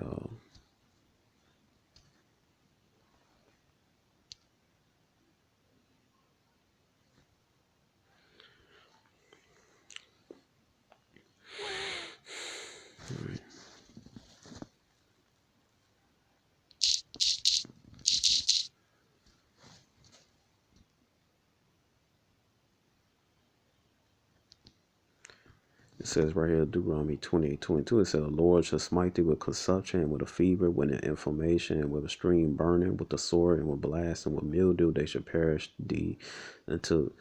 it says right here, Deuteronomy 28:22. It says, the Lord shall smite thee with consumption and with a fever, with an inflammation, and with a stream burning, with the sword, and with blast, and with mildew. They shall perish thee until,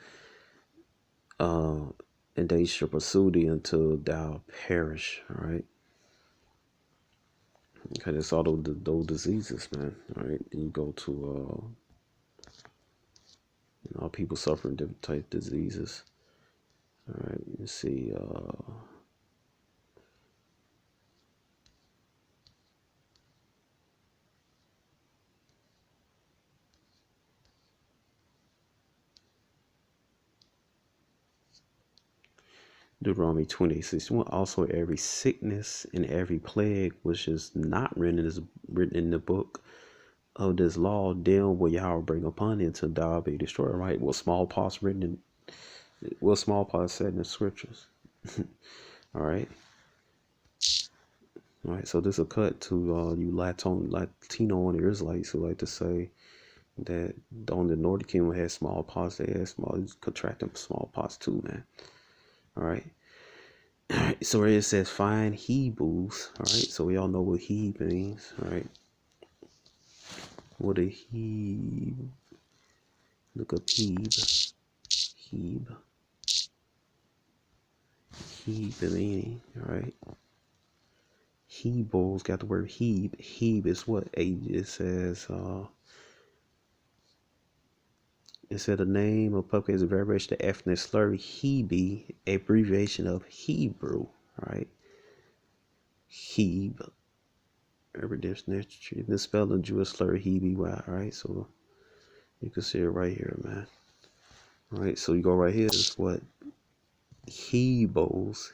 and they shall pursue thee until thou perish. All right. Okay, that's all those diseases, man. All right. Then you go to, all people suffering different type diseases. All right. Let's see. Deuteronomy 26:1. Also, every sickness and every plague which is not written in the book of this law, then will Yahweh bring upon it until thou be destroyed. Right? Smallpox said in the scriptures. All right. All right. So this is a cut to you Latino and Israelites who like to say that on the Northern Kingdom had smallpox. They had contracting smallpox too, man. All right. All right, so it says fine Hebrews. All right, so we all know what Heb means. All right, what a Heb. Look up Heb. Meaning. All right. Hebrews got the word Heb. Heb is what? It says. It said the name of public is a variation of the ethnic slur Hebi, abbreviation of Hebrew. All right. Heb. Every dictionary, the spelling Jewish slur Hebi. All right. So you can see it right here, man. All right. So you go right here is what Hebrews.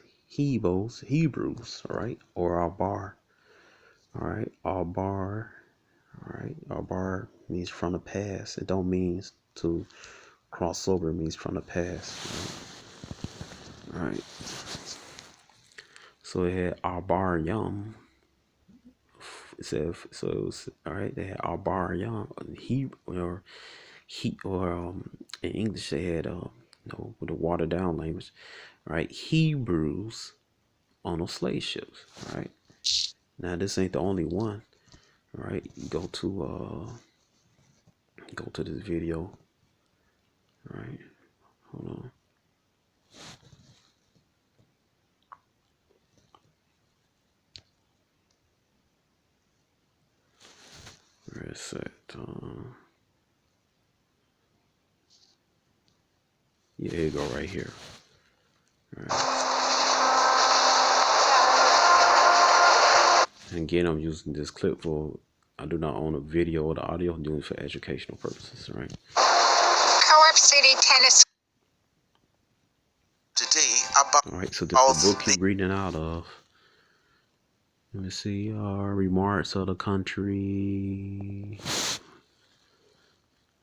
All right. Or Albar. All right. Albar. All right. Albar means from the past. It don't mean to cross over. It means from the past. All right. So it had Arbar Yum. It said so. It was all right. They had Arbar Yum. In English they had with a watered down language, right? Hebrews on those slave ships. All right. Now this ain't the only one. All right. Go to this video. All right. Hold on. Where is it? Yeah, here you go right here. All right. And again, I'm using this clip for, I do not own a video or the audio. I'm doing it for educational purposes, right? Co-op City, Tennessee. Today about All right, so this is the book he's reading out of. Let me see. Remarks of the country.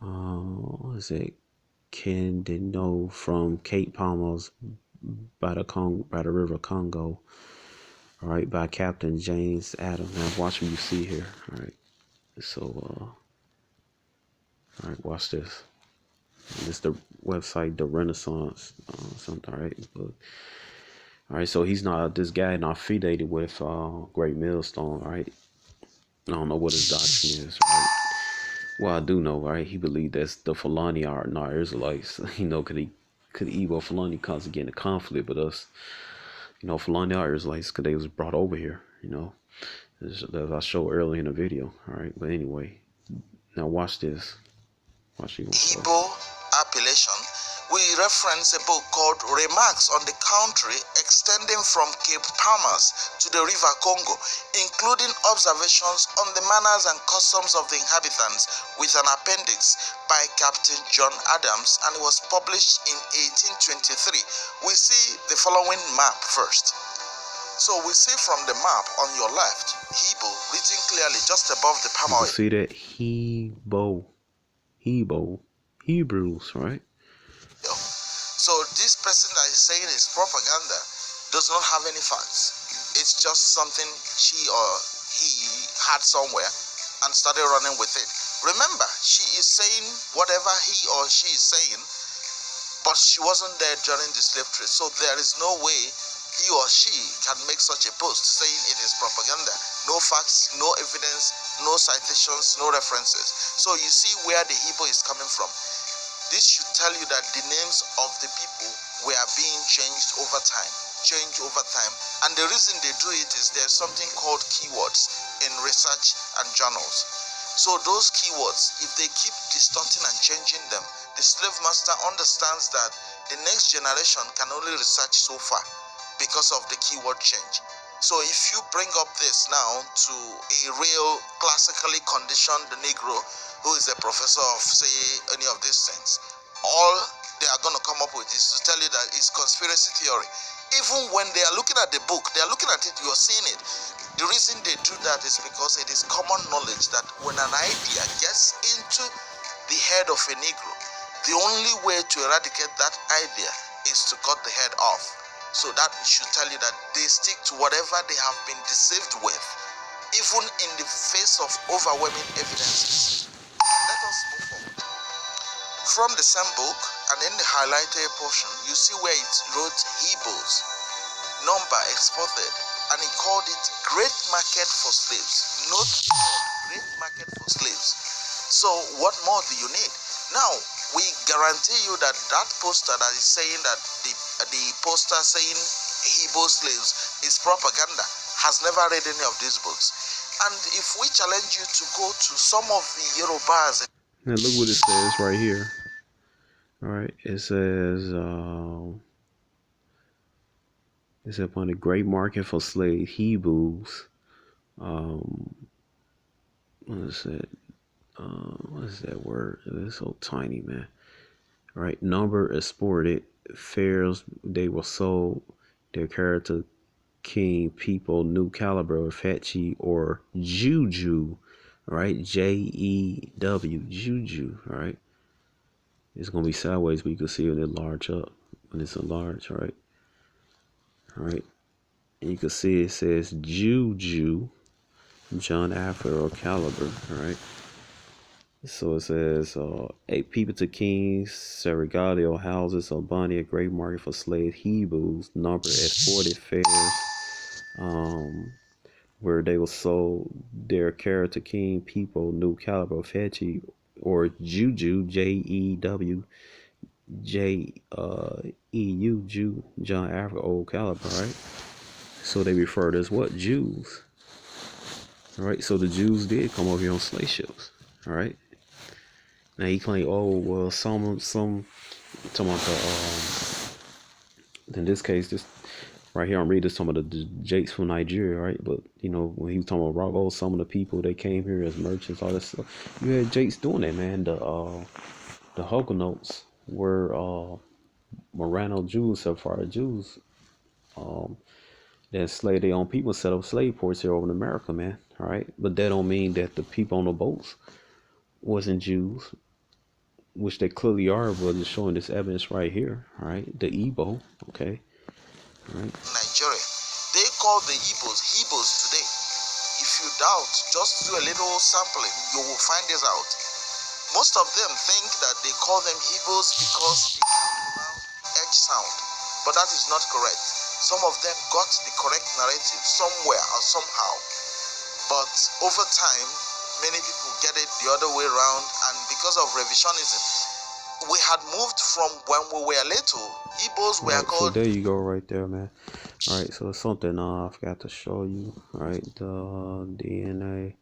What is it? Kendino from Cape Palmas by the River Congo. All right, by Captain James Adams. Now watch what you see here. All right, so all right, watch this. This is the website, the Renaissance, something. All right, but all right, so this guy not affiliated with Great Millstone. All right, I don't know what his doctrine is. Right? Well, I do know, right? He believed that's the Fulani are not Israelites. Could evil Fulani cause again a conflict with us? Fulani are Israelites because they was brought over here. As I showed earlier in the video. All right, but anyway, now watch this. Watch you. Igbo appellation, we reference a book called Remarks on the Country extending from Cape Palmas to the River Congo, including observations on the manners and customs of the inhabitants with an appendix by Captain John Adams, and it was published in 1823. We see the following map first. So we see from the map on your left, Hebo, written clearly just above the palm oil. See that? Hebrews, right? So this person that is saying is propaganda does not have any facts. It's just something she or he had somewhere and started running with it. Remember, she is saying whatever he or she is saying, but she wasn't there during the slave trade. So there is no way he or she can make such a post saying it is propaganda. No facts, no evidence, no citations, no references. So you see where the Hebrew is coming from. This should tell you that the names of the people were being changed over time. And the reason they do it is there's something called keywords in research and journals. So those keywords, if they keep distorting and changing them, the slave master understands that the next generation can only research so far because of the keyword change. So if you bring up this now to a real classically conditioned Negro who is a professor of, say, any of these things, all they are going to come up with is to tell you that it's conspiracy theory. Even when they are looking at the book, they are looking at it, you are seeing it. The reason they do that is because it is common knowledge that when an idea gets into the head of a Negro, the only way to eradicate that idea is to cut the head off. So that should tell you that they stick to whatever they have been deceived with, even in the face of overwhelming evidences. Let us move forward. From the same book, and in the highlighted portion, you see where it wrote Hebrews, number exported, and he called it Great Market for Slaves. Note, Great Market for Slaves. So what more do you need? Now, we guarantee you that that poster that is saying that the poster saying Hebrew slaves is propaganda has never read any of these books. And if we challenge you to go to some of the Yorubas. Now look what it says right here. All right, it says it's upon the great market for slave Hebrews. What is it? What is that word? It's so tiny, man. All right, number exported fairs. They were sold. Their character, king, people, new caliber, Fetchy or Juju. All right, Jew, Juju. All right. It's gonna be sideways, but you can see it enlarge up when it's enlarged, right? All right. And you can see it says Jew, John Afro Caliber. All right. So it says 8 people to kings, Serregadio houses, Albania, great market for slave Hebrews, number at 40 fairs, where they were sold their character king people, new caliber, Fetchy, or Juju, Jew, Jew, Jew, John Africa, old caliber, right? So they referred as what? Jews. All right, so the Jews did come over here on slave ships. All right. Now he claimed, oh well, some talking about the in this case, this right here I'm reading this talking about the Jakes from Nigeria, right? But you know, when he was talking about rock, oh, some of the people they came here as merchants, all this stuff. You had Jakes doing that, man. The Huguenots were Morano Jews, Sephardic Jews, that enslaved their own people, set up slave ports here over in America, man. All right, but that don't mean that the people on the boats wasn't Jews, which they clearly are, but just showing this evidence right here. All right, the Igbo, okay, all right. Nigeria. They call the Hebrews today. If you doubt, just do a little sampling, you will find this out. Most of them think that they call them Hebrews because they H sound, but that is not correct. Some of them got the correct narrative somewhere or somehow, but over time, many people get it the other way around, and because of revisionism, we had moved from when we were little. Igbos were called. So there you go, right there, man. All right, so it's something I forgot to show you. All right, the DNA.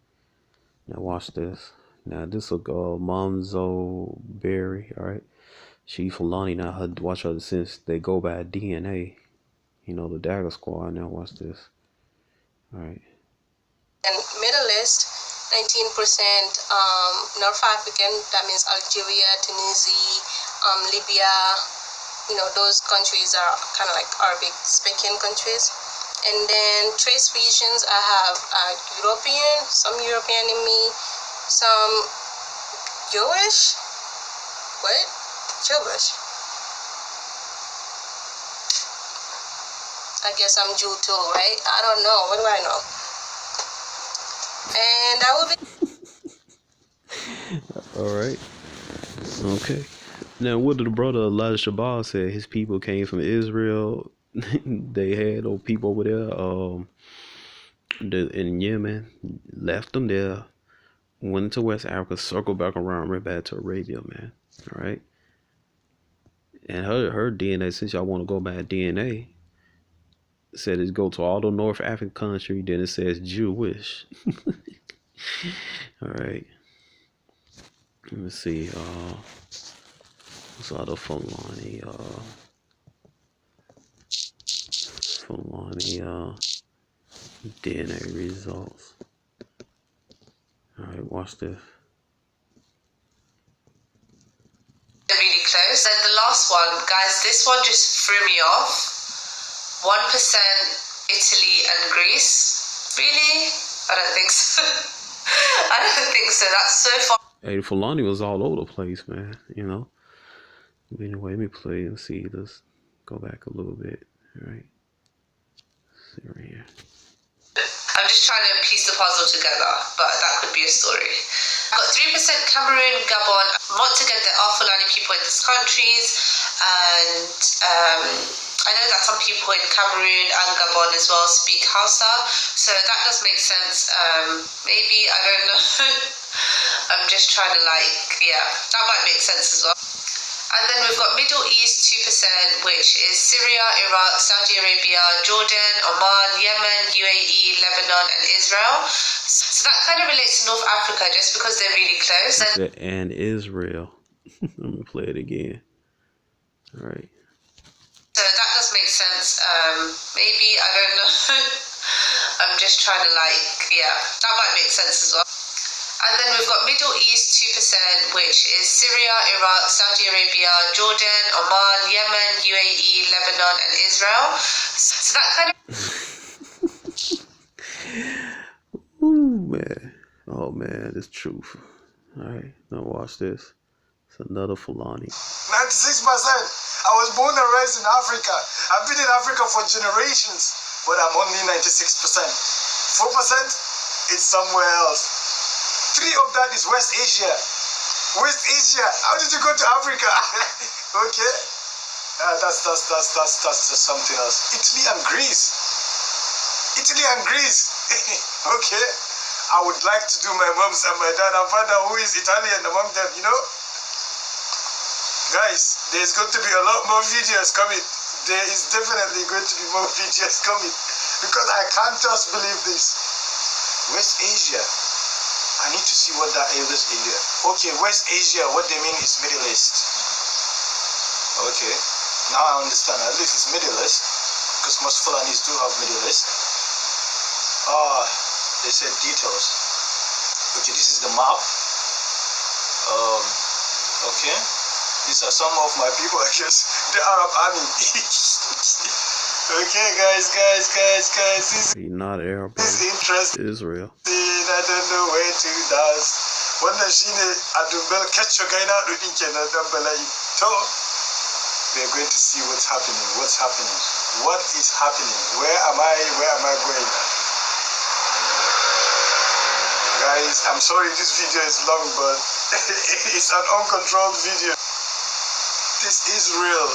Now watch this. Now this will go Monzo Berry. All right, she Fulani. Now her watch her since they go by DNA. You know, the Dagger Squad. Now watch this. All right. And Middle East, 19% North African, that means Algeria, Tunisia, Libya, you know, those countries are kind of like Arabic speaking countries. And then trace regions, I have European, some European in me, some Jewish. What? Jewish. I guess I'm Jew too, right? I don't know. What do I know? And I will be. All right. Okay. Now, what did the brother Elijah Shabal said? His people came from Israel. They had old people over there, in Yemen, left them there, went to West Africa, circled back around, right back to Arabia, man. All right. And her DNA, since y'all want to go by DNA, said it go to all the North African country. Then it says Jewish. All right. Let me see. What's other Fulani? DNA results. All right, watch this. Really close. And the last one, guys, this one just threw me off. 1% Italy and Greece. Really? I don't think so. I don't think so. That's so far. Hey, Fulani was all over the place, man. You know. Anyway, let me play and see. Let's go back a little bit. All right. Let's see right here. I'm just trying to piece the puzzle together, but that could be a story. I've got 3% Cameroon, Gabon. Once again, there are Fulani people in these countries, and I know that some people in Cameroon and Gabon as well speak Hausa, so that does make sense. Maybe, I don't know. I'm just trying to that might make sense as well. And then we've got Middle East 2%, which is Syria, Iraq, Saudi Arabia, Jordan, Oman, Yemen, UAE, Lebanon, and Israel. So that kind of relates to North Africa just because they're really close. And Israel. Let me play it again. All right. So that does make sense. Maybe, I don't know. I'm just trying to that might make sense as well. And then we've got Middle East 2%, which is Syria, Iraq, Saudi Arabia, Jordan, Oman, Yemen, UAE, Lebanon, and Israel. So that kind of... Ooh, man. Oh, man, it's truth. All right, now watch this. It's another Fulani. 96%. I was born and raised in Africa. I've been in Africa for generations, but I'm only 96%. 4% is somewhere else. 3 of that is West Asia. West Asia. How did you go to Africa? Okay. That's just something else. Italy and Greece. Italy and Greece. Okay. I would like to do my mom's and my dad and find out who is Italian among them, you know? Guys, there's going to be a lot more videos coming. There is definitely going to be more videos coming because I can't just believe this. West Asia. I need to see what that is Asia. Okay, West Asia, what they mean is Middle East. Okay, now I understand. At least it's Middle East because most Fulanis do have Middle East. They said details. Okay, this is the map. Okay, these are some of my people, I guess. The Arab army. Okay, guys. This He's not Arab, is interesting. Israel. I don't know where to dance. Wannan shine adumbel kacce gaina dudin kenan dan bala'i. To, we're going to see what's happening. What is happening? Where am I going? Guys, I'm sorry this video is long, but it's an uncontrolled video. This is real.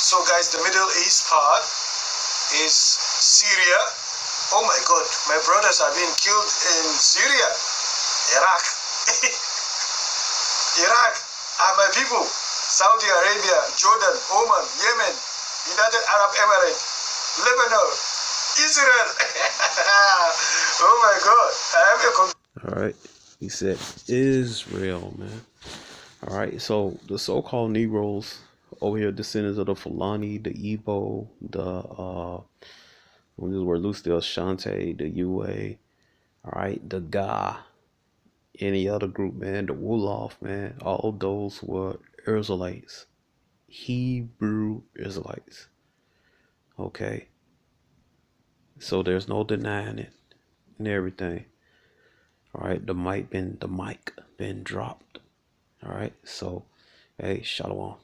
So guys, the Middle East part is Syria. Oh my God, my brothers are being killed in Syria, Iraq. Iraq are my people. Saudi Arabia, Jordan, Oman, Yemen, United Arab Emirates, Lebanon, Israel. Oh my God, I have a All right, he said Israel, man. All right, so the so-called Negroes over here, descendants of the Fulani, the Igbo, the these were Lucille, Shante, the UA, all right, the Ga, any other group, man, the Wolof, man, all those were Israelites, Hebrew Israelites. Okay, so there's no denying it and everything. All right, the mic been dropped. All right, so hey, shalom.